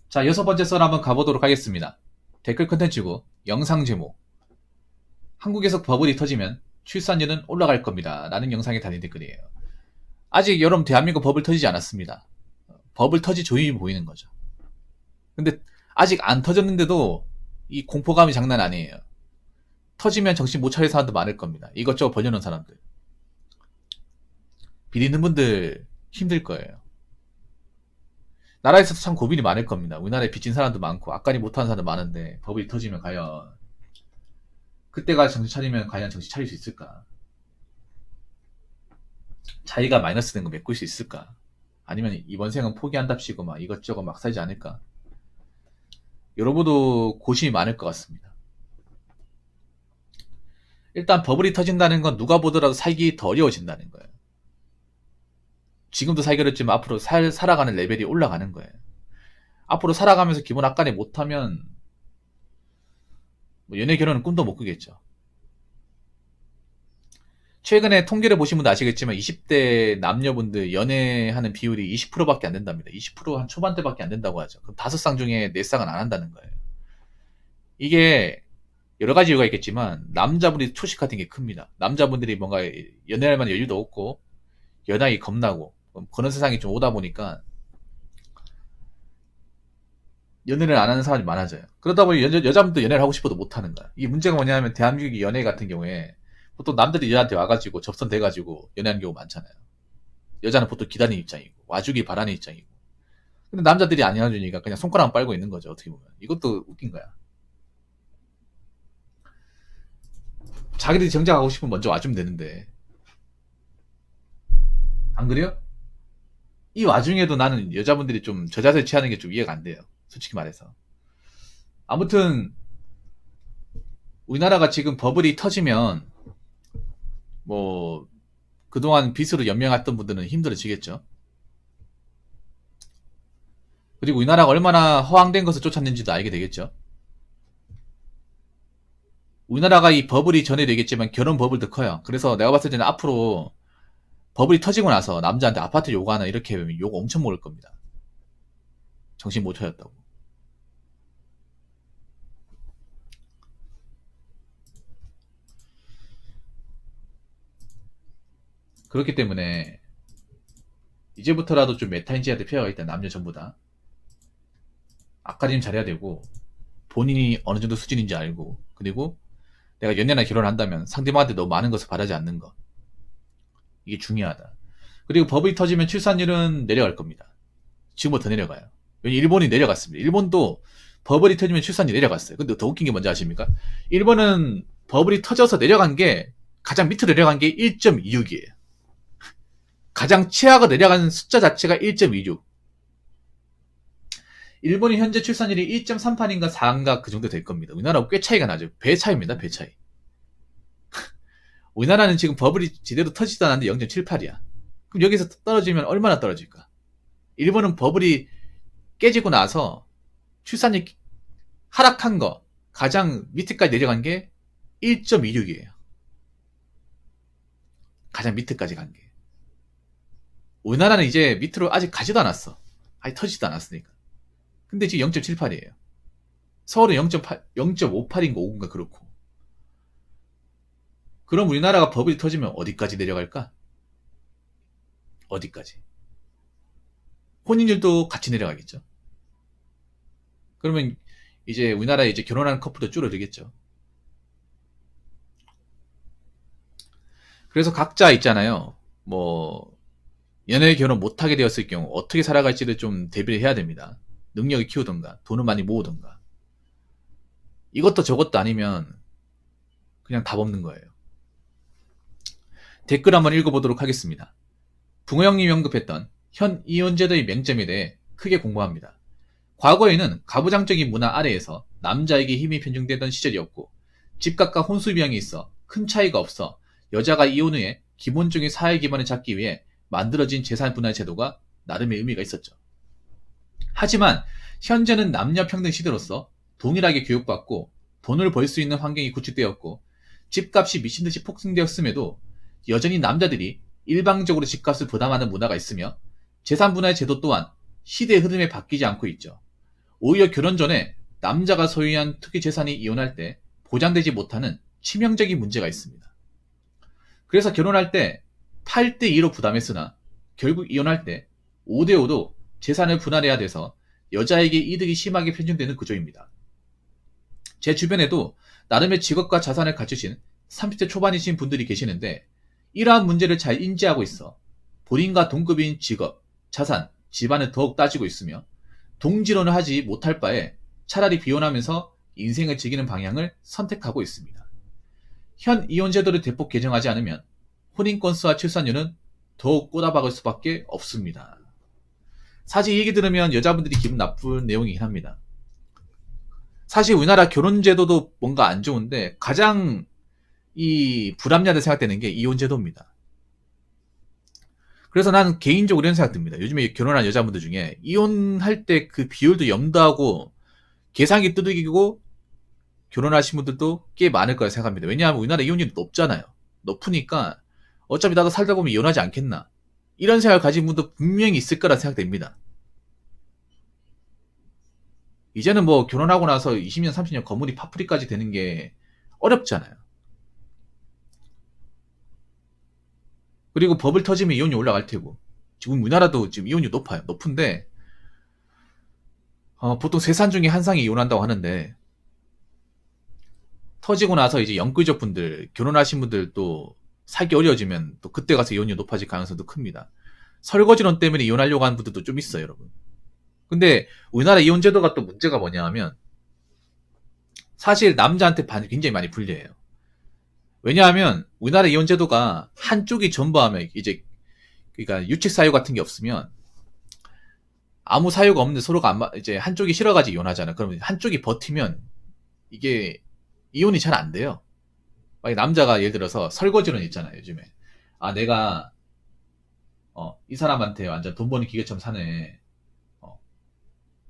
자, 6번째 썰 한번 가보도록 하겠습니다. 댓글 컨텐츠고 영상 제목, 한국에서 버블이 터지면 출산율은 올라갈 겁니다 라는 영상의 단위 댓글이에요. 아직 여러분 대한민국 버블 터지지 않았습니다. 버블 터질 조짐이 보이는 거죠. 근데 아직 안 터졌는데도 이 공포감이 장난 아니에요. 터지면 정신 못 차릴 사람도 많을 겁니다. 이것저것 벌려놓은 사람들. 비리는 분들 힘들 거예요. 나라에서도 참 고민이 많을 겁니다. 우리나라에 빚진 사람도 많고 앞가림 못하는 사람도 많은데 버블이 터지면 과연 그때가 정신 차리면 과연 정신 차릴 수 있을까? 자기가 마이너스 된 거 메꿀 수 있을까? 아니면 이번 생은 포기한답시고 막 이것저것 막 살지 않을까? 여러분도 고심이 많을 것 같습니다. 일단 버블이 터진다는 건 누가 보더라도 살기 더 어려워진다는 거예요. 지금도 살기 어렵지만 앞으로 살아가는 레벨이 올라가는 거예요. 앞으로 살아가면서 기본 앞가림 못하면 뭐 연애 결혼은 꿈도 못 꾸겠죠. 최근에 통계를 보신 분도 아시겠지만 20대 남녀분들 연애하는 비율이 20%밖에 안 된답니다. 20%한 초반대밖에 안 된다고 하죠. 그럼 5쌍 중에 4쌍은 안 한다는 거예요. 이게 여러 가지 이유가 있겠지만 남자분이 초식 같은 게 큽니다. 남자분들이 뭔가 연애할 만한 여유도 없고 연하기 겁나고 그런 세상이 좀 오다 보니까 연애를 안 하는 사람이 많아져요. 그러다 보니 여자분도 연애를 하고 싶어도 못 하는 거야. 이게 문제가 뭐냐면 대한민국의 연애 같은 경우에 보통 남들이 여자한테 와가지고 접선돼가지고 연애하는 경우 많잖아요. 여자는 보통 기다리는 입장이고 와주길 바라는 입장이고. 근데 남자들이 안 해주니까 그냥 손가락 빨고 있는 거죠. 어떻게 보면 이것도 웃긴 거야. 자기들이 정작하고 싶으면 먼저 와주면 되는데 안 그래요? 이 와중에도 나는 여자분들이 좀 저 자세 취하는 게 좀 이해가 안 돼요. 솔직히 말해서. 아무튼 우리나라가 지금 버블이 터지면 뭐 그동안 빚으로 연명했던 분들은 힘들어지겠죠. 그리고 우리나라가 얼마나 허황된 것을 쫓았는지도 알게 되겠죠. 우리나라가 이 버블이 전에도 얘기했지만 결혼 버블도 커요. 그래서 내가 봤을 때는 앞으로 버블이 터지고 나서 남자한테 아파트 요구하나 이렇게 하면 욕 엄청 먹을 겁니다. 정신 못 차렸다고. 그렇기 때문에 이제부터라도 좀 메타인지해야 될 필요가 있다. 남녀 전부 다. 앞가림 잘해야 되고 본인이 어느 정도 수준인지 알고 그리고 내가 연애나 결혼한다면 상대방한테 너무 많은 것을 바라지 않는 것. 이게 중요하다. 그리고 버블이 터지면 출산율은 내려갈 겁니다. 지금부터 내려가요. 왜냐면 일본이 내려갔습니다. 일본도 버블이 터지면 출산율이 내려갔어요. 근데 더 웃긴 게 뭔지 아십니까? 일본은 버블이 터져서 내려간 게 가장 밑으로 내려간 게 1.26이에요. 가장 최하가 내려간 숫자 자체가 1.26. 일본이 현재 출산율이 1.38인가 4인가 그 정도 될 겁니다. 우리나라하고 꽤 차이가 나죠. 배 차이입니다. 배 차이. 우리나라는 지금 버블이 제대로 터지지도 않았는데 0.78이야. 그럼 여기서 떨어지면 얼마나 떨어질까? 일본은 버블이 깨지고 나서 출산율 하락한 거 가장 밑에까지 내려간 게 1.26이에요. 가장 밑에까지 간 게. 우리나라는 이제 밑으로 아직 가지도 않았어. 아직 터지지도 않았으니까. 근데 지금 0.78이에요. 서울은 0.8, 0.58인가 5인가 그렇고. 그럼 우리나라가 버블이 터지면 어디까지 내려갈까? 어디까지? 혼인율도 같이 내려가겠죠. 그러면 이제 우리나라에 이제 결혼하는 커플도 줄어들겠죠. 그래서 각자 있잖아요. 뭐 연애 결혼 못하게 되었을 경우 어떻게 살아갈지를 좀 대비를 해야 됩니다. 능력을 키우던가 돈을 많이 모으던가 이것도 저것도 아니면 그냥 답 없는 거예요. 댓글 한번 읽어보도록 하겠습니다. 붕어 형님이 언급했던 현 이혼제도의 맹점에 대해 크게 공부합니다. 과거에는 가부장적인 문화 아래에서 남자에게 힘이 편중되던 시절이었고 집값과 혼수 비용이 있어 큰 차이가 없어 여자가 이혼 후에 기본적인 사회 기반을 잡기 위해 만들어진 재산 분할 제도가 나름의 의미가 있었죠. 하지만 현재는 남녀 평등 시대로서 동일하게 교육받고 돈을 벌 수 있는 환경이 구축되었고 집값이 미친듯이 폭등되었음에도 여전히 남자들이 일방적으로 집값을 부담하는 문화가 있으며 재산 분할 제도 또한 시대의 흐름에 바뀌지 않고 있죠. 오히려 결혼 전에 남자가 소유한 특기 재산이 이혼할 때 보장되지 못하는 치명적인 문제가 있습니다. 그래서 결혼할 때 8대2로 부담했으나 결국 이혼할 때 5대5도 재산을 분할해야 돼서 여자에게 이득이 심하게 편중되는 구조입니다. 제 주변에도 나름의 직업과 자산을 갖추신 30대 초반이신 분들이 계시는데 이러한 문제를 잘 인지하고 있어 본인과 동급인 직업, 자산, 집안을 더욱 따지고 있으며 동질혼을 하지 못할 바에 차라리 비혼하면서 인생을 즐기는 방향을 선택하고 있습니다. 현 이혼 제도를 대폭 개정하지 않으면 혼인 건수와 출산율은 더욱 꼬다박을 수밖에 없습니다. 사실 이 얘기 들으면 여자분들이 기분 나쁜 내용이긴 합니다. 사실 우리나라 결혼 제도도 뭔가 안 좋은데 가장 이 불합리하다 생각되는 게 이혼 제도입니다. 그래서 나는 개인적으로 이런 생각 듭니다. 요즘에 결혼한 여자분들 중에 이혼할 때 그 비율도 염두하고 계산기 두들기고 결혼하신 분들도 꽤 많을 거라 생각합니다. 왜냐하면 우리나라 이혼율이 높잖아요. 높으니까 어차피 나도 살다 보면 이혼하지 않겠나, 이런 생각을 가진 분도 분명히 있을 거라 생각됩니다. 이제는 뭐 결혼하고 나서 20년 30년 건물이 파풀이까지 되는 게 어렵잖아요. 그리고 법을 터지면 이혼율 올라갈 테고, 지금 우리나라도 지금 이혼율 높아요. 높은데 보통 세 산 중에 한 상이 이혼한다고 하는데, 터지고 나서 이제 영끌족 분들, 결혼하신 분들 또 살기 어려워지면 또 그때 가서 이혼율 높아질 가능성도 큽니다. 설거지론 때문에 이혼하려고 하는 분들도 좀 있어요, 여러분. 근데 우리나라 이혼 제도가 또 문제가 뭐냐 하면 사실 남자한테 굉장히 많이 불리해요. 왜냐하면 우리나라 이혼 제도가 한쪽이 전부하면 이제, 그러니까 유책 사유 같은 게 없으면, 아무 사유가 없는데 서로가 이제 한쪽이 싫어가지고 이혼하잖아. 그러면 한쪽이 버티면 이게 이혼이 잘 안 돼요. 만약 남자가 예를 들어서 설거지론 있잖아요, 요즘에. 아, 내가 이 사람한테 완전 돈 버는 기계처럼 사네.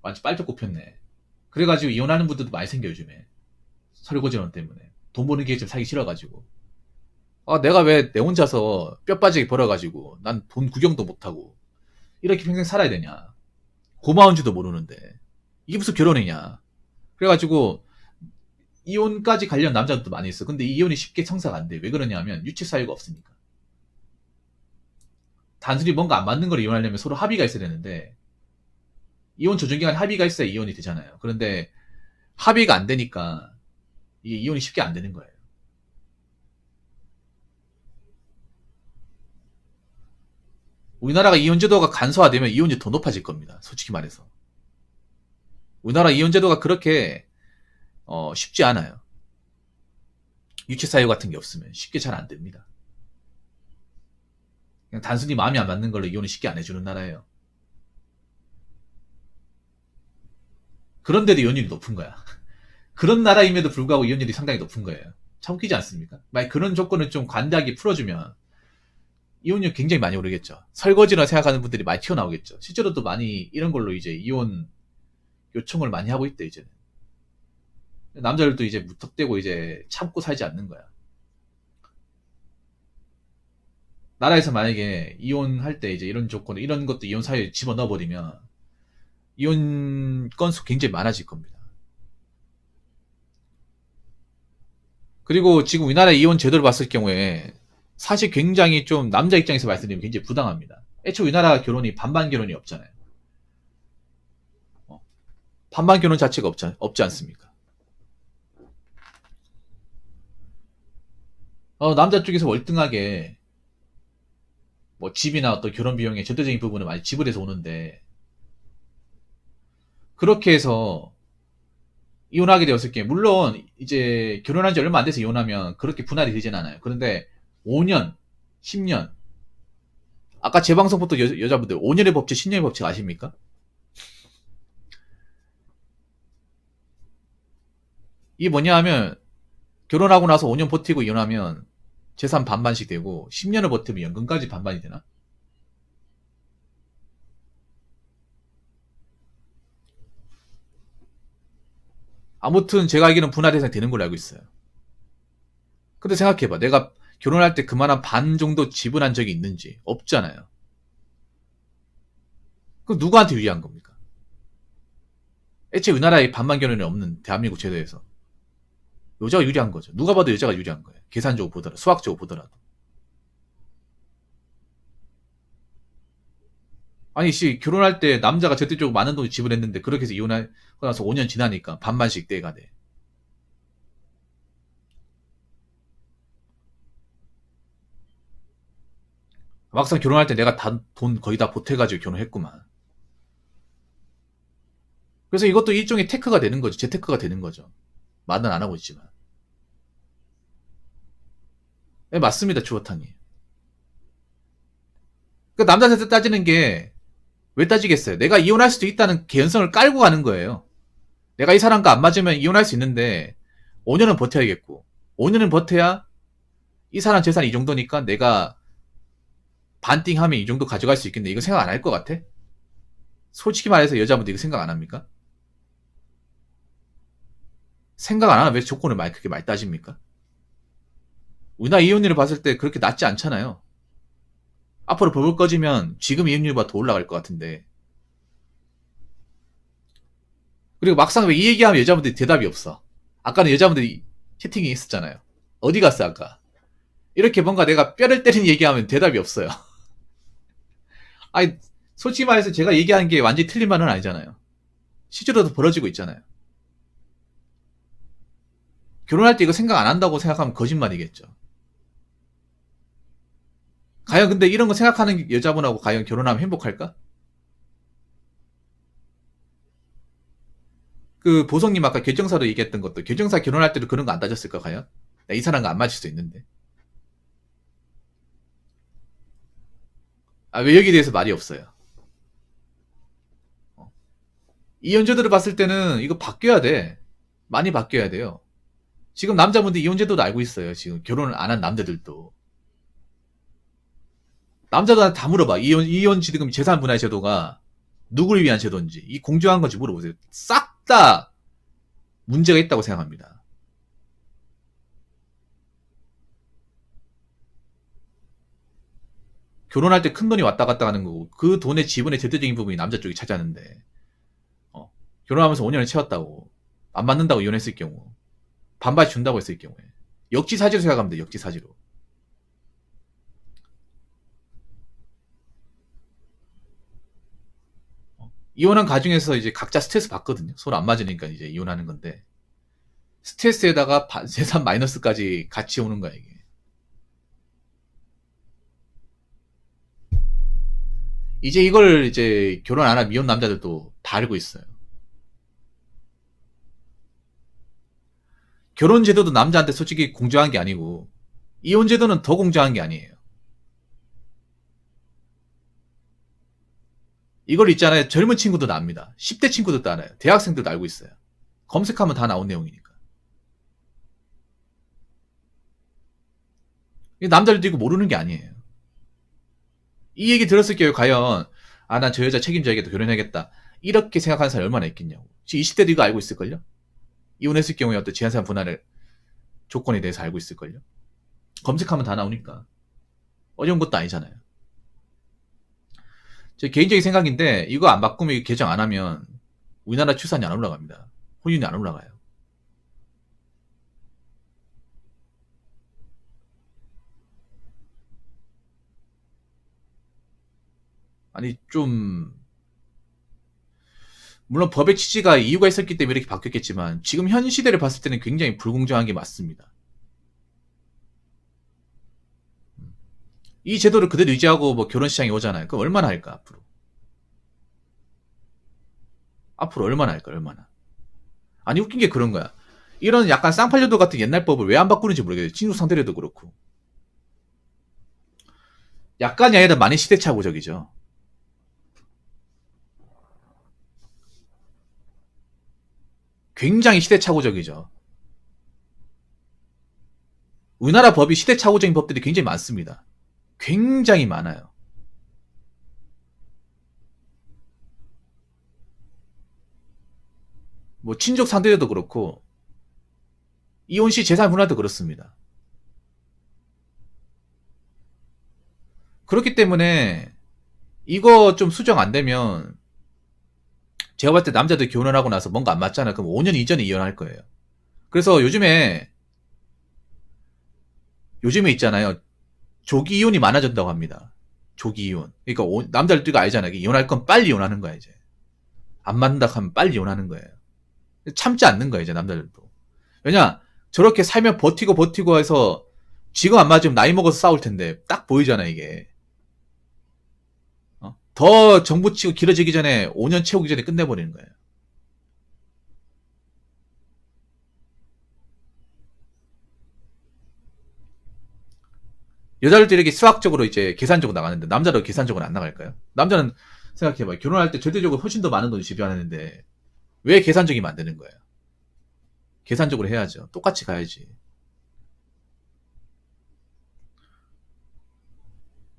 완전 빨대 꼽혔네. 그래가지고 이혼하는 분들도 많이 생겨, 요즘에. 설거지론 때문에. 돈 버는 기계처럼 살기 싫어가지고. 아, 내가 왜 내 혼자서 뼈 빠지게 벌어가지고 난 돈 구경도 못하고 이렇게 평생 살아야 되냐. 고마운 줄도 모르는데 이게 무슨 결혼이냐. 그래가지고 이혼까지 관련 남자들도 많이 있어. 근데 이혼이 쉽게 청사가 안 돼. 왜 그러냐면 유책 사유가 없으니까. 단순히 뭔가 안 맞는 걸 이혼하려면 서로 합의가 있어야 되는데, 이혼 조정기간 합의가 있어야 이혼이 되잖아요. 그런데 합의가 안 되니까 이게 이혼이 쉽게 안 되는 거예요. 우리나라가 이혼 제도가 간소화되면 이혼율이 더 높아질 겁니다. 솔직히 말해서. 우리나라 이혼 제도가 그렇게 쉽지 않아요. 유책 사유 같은 게 없으면 쉽게 잘 안 됩니다. 그냥 단순히 마음이 안 맞는 걸로 이혼을 쉽게 안 해주는 나라예요. 그런데도 이혼율이 높은 거야. 그런 나라임에도 불구하고 이혼율이 상당히 높은 거예요. 참 웃기지 않습니까? 만약 그런 조건을 좀 관대하게 풀어주면 이혼율 굉장히 많이 오르겠죠. 설거지라 생각하는 분들이 많이 튀어나오겠죠. 실제로도 많이 이런 걸로 이제 이혼 요청을 많이 하고 있대, 이제는. 남자들도 이제 무턱대고 이제 참고 살지 않는 거야. 나라에서 만약에 이혼할 때 이제 이런 조건, 이런 것도 이혼 사유에 집어넣어버리면 이혼 건수 굉장히 많아질 겁니다. 그리고 지금 우리나라의 이혼 제도를 봤을 경우에 사실 굉장히 좀 남자 입장에서 말씀드리면 굉장히 부당합니다. 애초에 우리나라 결혼이 반반 결혼이 없잖아요. 반반 결혼 자체가 없지 않습니까? 남자 쪽에서 월등하게 뭐 집이나 어떤 결혼 비용의 절대적인 부분을 많이 지불해서 오는데, 그렇게 해서 이혼하게 되었을 게, 물론 이제 결혼한 지 얼마 안 돼서 이혼하면 그렇게 분할이 되진 않아요. 그런데 5년, 10년, 아까 제 방송부터 여자분들 5년의 법칙, 10년의 법칙 아십니까? 이게 뭐냐 하면 결혼하고 나서 5년 버티고 이혼하면 재산 반반씩 되고, 10년을 버티면 연금까지 반반이 되나? 아무튼 제가 알기로는 분할 대상이 되는 걸로 알고 있어요. 근데 생각해봐. 내가 결혼할 때 그만한 반 정도 지불한 적이 있는지 없잖아요. 그럼 누구한테 유리한 겁니까? 애초에 우리나라에 반만 결혼이 없는 대한민국 제도에서 여자가 유리한 거죠. 누가 봐도 여자가 유리한 거예요. 계산적으로 보더라도, 수학적으로 보더라도. 아니, 결혼할 때 남자가 절대적으로 많은 돈을 지불했는데 그렇게 해서 이혼하고 나서 5년 지나니까 반반씩 떼가 돼. 막상 결혼할 때 내가 돈 거의 다 보태가지고 결혼했구만. 그래서 이것도 일종의 테크가 되는 거죠. 재테크가 되는 거죠. 말은 안 하고 있지만. 네, 맞습니다, 주어탕이. 그 남자한테 따지는 게 왜 따지겠어요? 내가 이혼할 수도 있다는 개연성을 깔고 가는 거예요. 내가 이 사람과 안 맞으면 이혼할 수 있는데 5년은 버텨야겠고 5년은 버텨야 이 사람 재산이 이 정도니까 내가 반띵하면 이 정도 가져갈 수 있겠네. 이거 생각 안 할 것 같아? 솔직히 말해서 여자분들 이거 생각 안 합니까? 생각 안 하면 왜 조건을 그렇게 많이 따집니까? 우리나라 이혼율을 봤을 때 그렇게 낮지 않잖아요. 앞으로 법을 꺼지면 지금 이혼율보다 더 올라갈 것 같은데. 그리고 막상 왜 이 얘기하면 여자분들이 대답이 없어. 아까는 여자분들이 채팅이 있었잖아요. 어디 갔어 아까? 이렇게 뭔가 내가 뼈를 때리는 얘기하면 대답이 없어요. 아니, 솔직히 말해서 제가 얘기하는 게 완전히 틀린 말은 아니잖아요. 실제로도 벌어지고 있잖아요. 결혼할 때 이거 생각 안 한다고 생각하면 거짓말이겠죠. 과연 근데 이런 거 생각하는 여자분하고 과연 결혼하면 행복할까? 그 보성님 아까 결정사로 얘기했던 것도 결정사 결혼할 때도 그런 거 안 따졌을까 과연? 이 사람과 안 맞을 수 있는데. 아, 왜 여기에 대해서 말이 없어요? 이혼제도를 봤을 때는 이거 바뀌어야 돼. 많이 바뀌어야 돼요. 지금 남자분들 이혼제도도 알고 있어요. 지금 결혼을 안 한 남자들도. 남자들한테 다 물어봐. 이혼 지금 재산 분할 제도가 누구를 위한 제도인지, 이 공정한 건지 물어보세요. 싹 다 문제가 있다고 생각합니다. 결혼할 때 큰 돈이 왔다 갔다 하는 거고, 그 돈의 지분의 절대적인 부분이 남자 쪽이 차지하는데, 결혼하면서 5년을 채웠다고, 안 맞는다고 이혼했을 경우, 반반씩 준다고 했을 경우에, 역지사지로 생각하면 돼, 역지사지로. 이혼한 가정에서 이제 각자 스트레스 받거든요. 서로 안 맞으니까 이제 이혼하는 건데, 스트레스에다가 재산 마이너스까지 같이 오는 거야, 이게. 이제 이걸 이제 결혼 안 한 미혼 남자들도 다 알고 있어요. 결혼 제도도 남자한테 솔직히 공정한 게 아니고, 이혼 제도는 더 공정한 게 아니에요. 이걸 있잖아요. 젊은 친구도 압니다. 10대 친구들도 알아요. 대학생들도 알고 있어요. 검색하면 다 나온 내용이니까. 남자들도 이거 모르는 게 아니에요. 이 얘기 들었을 경우에 과연 난 저 여자 책임져야겠다, 결혼해야겠다, 이렇게 생각하는 사람이 얼마나 있겠냐고. 지금 20대도 이거 알고 있을걸요? 이혼했을 경우에 어떤 재산 분할의 조건에 대해서 알고 있을걸요? 검색하면 다 나오니까. 어려운 것도 아니잖아요. 제 개인적인 생각인데 이거 안 바꾸면, 개정 안 하면 우리나라 출산이 안 올라갑니다. 혼인이 안 올라가요. 아니 좀, 물론 법의 취지가 이유가 있었기 때문에 이렇게 바뀌었겠지만 지금 현 시대를 봤을 때는 굉장히 불공정한 게 맞습니다. 이 제도를 그대로 유지하고 뭐 결혼 시장이 오잖아요. 그럼 얼마나 할까 앞으로? 앞으로 얼마나 할까, 얼마나? 아니 웃긴 게 그런 거야. 이런 약간 쌍팔려도 같은 옛날 법을 왜 안 바꾸는지 모르겠어요. 친족 상대례도 그렇고. 약간이 아니라 많이 시대착오적이죠. 굉장히 시대착오적이죠. 우리나라 법이 시대착오적인 법들이 굉장히 많습니다. 굉장히 많아요. 뭐 친족 상대례도 그렇고 이혼 시 재산 분할도 그렇습니다. 그렇기 때문에 이거 좀 수정 안 되면 제가 봤을 때 남자들 결혼하고 나서 뭔가 안 맞잖아. 그럼 5년 이전에 이혼할 거예요. 그래서 요즘에 있잖아요. 조기 이혼이 많아졌다고 합니다. 조기 이혼. 그러니까 남자들도 알잖아요. 이혼할 건 빨리 이혼하는 거야, 이제. 안 맞는다 하면 빨리 이혼하는 거예요. 참지 않는 거예요, 이제 남자들도. 왜냐, 저렇게 살면 버티고 해서 지금 안 맞으면 나이 먹어서 싸울 텐데 딱 보이잖아, 이게. 더 정부 치고 길어지기 전에 5년 채우기 전에 끝내버리는 거예요. 여자들도 이렇게 수학적으로 이제 계산적으로 나가는데 남자도 계산적으로 안 나갈까요? 남자는 생각해봐요. 결혼할 때 절대적으로 훨씬 더 많은 돈을 지불하는데 왜 계산적이면 안 되는 거예요? 계산적으로 해야죠. 똑같이 가야지.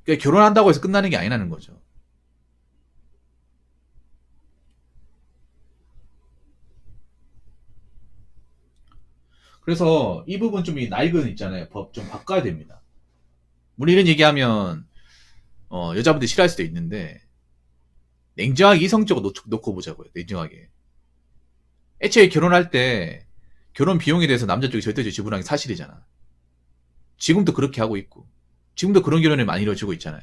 그러니까 결혼한다고 해서 끝나는 게 아니라는 거죠. 그래서 이 부분 좀 이 낡은 있잖아요. 법 좀 바꿔야 됩니다. 물론 이런 얘기하면 여자분들이 싫어할 수도 있는데 냉정하게 이성적으로 놓고 보자고요. 냉정하게. 애초에 결혼할 때 결혼 비용에 대해서 남자 쪽이 절대적으로 지불하는 게 사실이잖아. 지금도 그렇게 하고 있고 지금도 그런 결혼이 많이 이루어지고 있잖아요.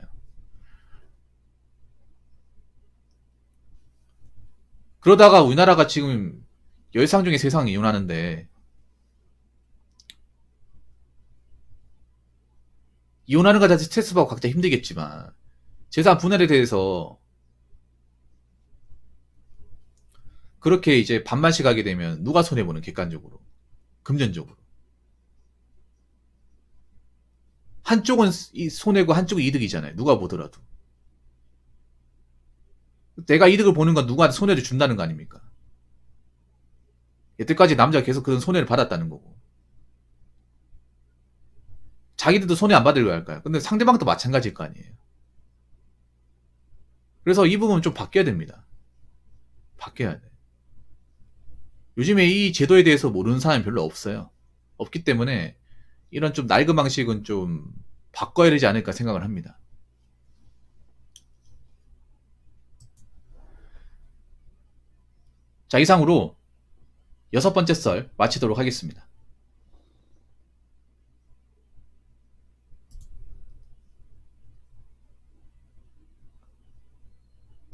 그러다가 우리나라가 지금 10상 중에 3상 이혼하는데 이혼하는 거 자체 스트레스 받고 각자 힘들겠지만 재산 분할에 대해서 그렇게 이제 반반씩 하게 되면 누가 손해보는 객관적으로 금전적으로 한쪽은 손해고 한쪽은 이득이잖아요. 누가 보더라도 내가 이득을 보는 건 누구한테 손해를 준다는 거 아닙니까? 여태까지 남자가 계속 그런 손해를 받았다는 거고 자기들도 손해 안 받으려고 할까요? 근데 상대방도 마찬가지일 거 아니에요. 그래서 이 부분은 좀 바뀌어야 됩니다. 바뀌어야 돼. 요즘에 이 제도에 대해서 모르는 사람이 별로 없어요. 없기 때문에 이런 좀 낡은 방식은 좀 바꿔야 되지 않을까 생각을 합니다. 자, 이상으로 6번째 썰 마치도록 하겠습니다.